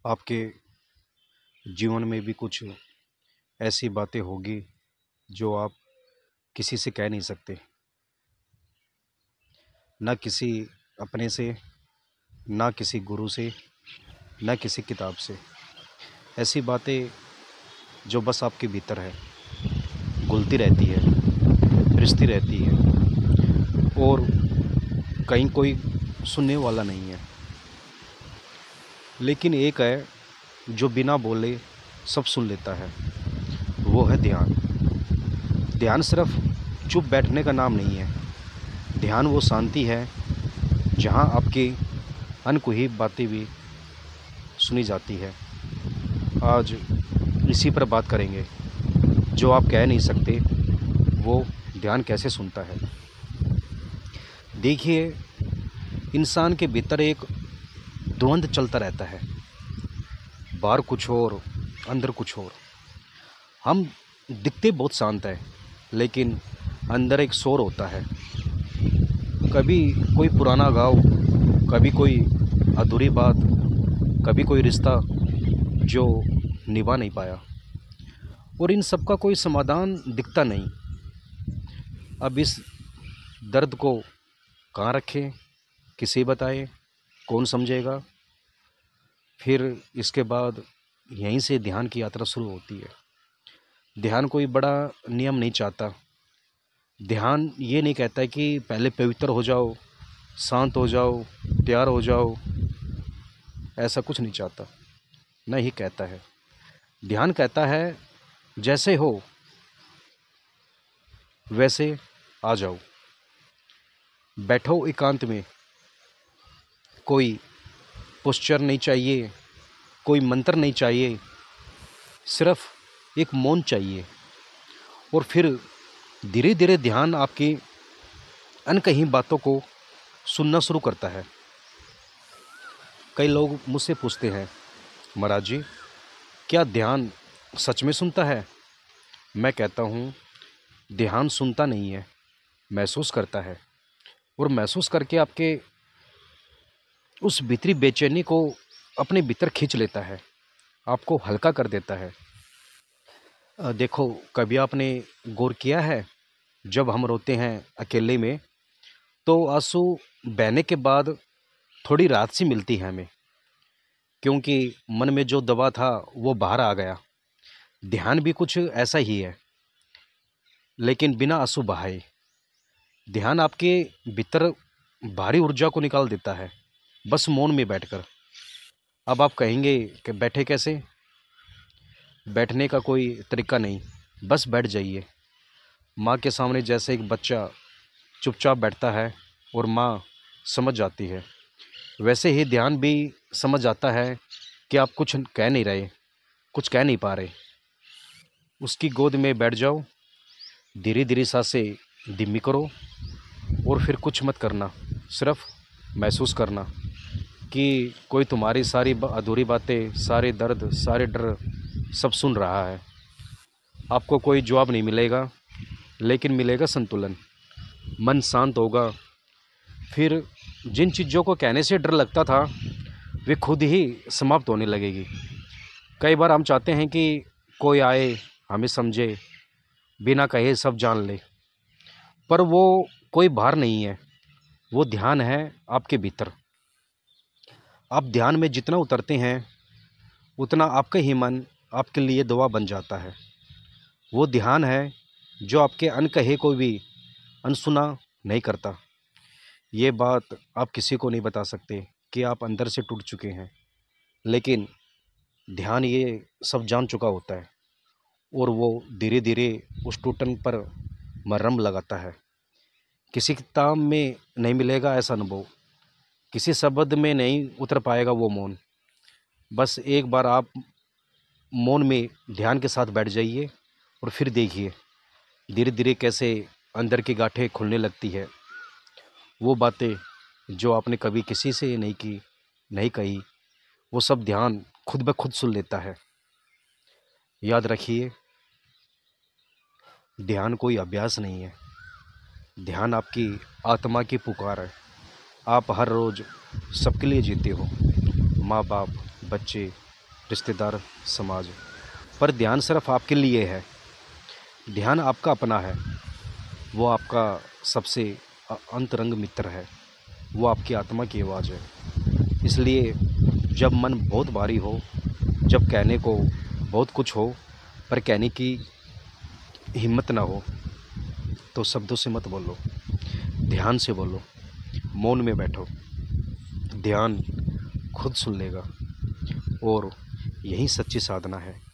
आपके जीवन में भी कुछ ऐसी बातें होगी जो आप किसी से कह नहीं सकते, ना किसी अपने से, ना किसी गुरु से, ना किसी किताब से। ऐसी बातें जो बस आपके भीतर है, घुलती रहती है, रिश्ती रहती है और कहीं कोई सुनने वाला नहीं है। लेकिन एक है जो बिना बोले सब सुन लेता है, वो है ध्यान। ध्यान सिर्फ चुप बैठने का नाम नहीं है। ध्यान वो शांति है जहाँ आपकी अनकही बातें भी सुनी जाती है। आज इसी पर बात करेंगे। जो आप कह नहीं सकते वो ध्यान कैसे सुनता है। देखिए, इंसान के भीतर एक द्वंद्व चलता रहता है, बाहर कुछ और अंदर कुछ और। हम दिखते बहुत शांत हैं, लेकिन अंदर एक शोर होता है। कभी कोई पुराना घाव, कभी कोई अधूरी बात, कभी कोई रिश्ता जो निभा नहीं पाया, और इन सब का कोई समाधान दिखता नहीं। अब इस दर्द को कहाँ रखें, किसे बताएं, कौन समझेगा। फिर इसके बाद यहीं से ध्यान की यात्रा शुरू होती है। ध्यान कोई बड़ा नियम नहीं चाहता। ध्यान ये नहीं कहता है कि पहले पवित्र हो जाओ, शांत हो जाओ, तैयार हो जाओ। ऐसा कुछ नहीं चाहता, नहीं कहता है। ध्यान कहता है जैसे हो वैसे आ जाओ, बैठो एकांत में। कोई पोस्चर नहीं चाहिए, कोई मंत्र नहीं चाहिए, सिर्फ एक मौन चाहिए। और फिर धीरे धीरे ध्यान आपकी अनकही बातों को सुनना शुरू करता है। कई लोग मुझसे पूछते हैं, महाराज जी, क्या ध्यान सच में सुनता है? मैं कहता हूँ, ध्यान सुनता नहीं है, महसूस करता है। और महसूस करके आपके उस भीतरी बेचैनी को अपने भीतर खींच लेता है, आपको हल्का कर देता है। देखो, कभी आपने गौर किया है, जब हम रोते हैं अकेले में तो आंसू बहने के बाद थोड़ी राहत सी मिलती है हमें, क्योंकि मन में जो दबा था वो बाहर आ गया। ध्यान भी कुछ ऐसा ही है, लेकिन बिना आंसू बहाए। ध्यान आपके भीतर भारी ऊर्जा को निकाल देता है, बस मौन में बैठकर। अब आप कहेंगे कि बैठे कैसे? बैठने का कोई तरीका नहीं, बस बैठ जाइए। माँ के सामने जैसे एक बच्चा चुपचाप बैठता है और माँ समझ जाती है, वैसे ही ध्यान भी समझ आता है कि आप कुछ कह नहीं रहे, कुछ कह नहीं पा रहे। उसकी गोद में बैठ जाओ, धीरे धीरे सांसें धीमी करो और फिर कुछ मत करना, सिर्फ महसूस करना कि कोई तुम्हारी सारी अधूरी बातें, सारे दर्द, सारे डर सब सुन रहा है। आपको कोई जवाब नहीं मिलेगा, लेकिन मिलेगा संतुलन। मन शांत होगा। फिर जिन चीज़ों को कहने से डर लगता था वे खुद ही समाप्त होने लगेगी। कई बार हम चाहते हैं कि कोई आए, हमें समझे, बिना कहे सब जान ले, पर वो कोई बाहर नहीं है, वो ध्यान है आपके भीतर। आप ध्यान में जितना उतरते हैं उतना आपका ही मन आपके लिए दवा बन जाता है। वो ध्यान है जो आपके अनकहे को भी अनसुना नहीं करता। ये बात आप किसी को नहीं बता सकते कि आप अंदर से टूट चुके हैं, लेकिन ध्यान ये सब जान चुका होता है और वो धीरे धीरे उस टूटन पर मरहम लगाता है। किसी किताब में नहीं मिलेगा ऐसा अनुभव, किसी शब्द में नहीं उतर पाएगा वो मौन। बस एक बार आप मौन में ध्यान के साथ बैठ जाइए और फिर देखिए धीरे धीरे कैसे अंदर की गांठें खुलने लगती है। वो बातें जो आपने कभी किसी से नहीं की, नहीं कही, वो सब ध्यान खुद ब खुद सुन लेता है। याद रखिए, ध्यान कोई अभ्यास नहीं है, ध्यान आपकी आत्मा की पुकार है। आप हर रोज़ सबके लिए जीते हो, माँ बाप, बच्चे, रिश्तेदार, समाज। पर ध्यान सिर्फ आपके लिए है, ध्यान आपका अपना है। वो आपका सबसे अंतरंग मित्र है, वो आपकी आत्मा की आवाज़ है। इसलिए जब मन बहुत भारी हो, जब कहने को बहुत कुछ हो पर कहने की हिम्मत ना हो, तो शब्दों से मत बोलो, ध्यान से बोलो, मौन में बैठो। ध्यान खुद सुन लेगा और यही सच्ची साधना है।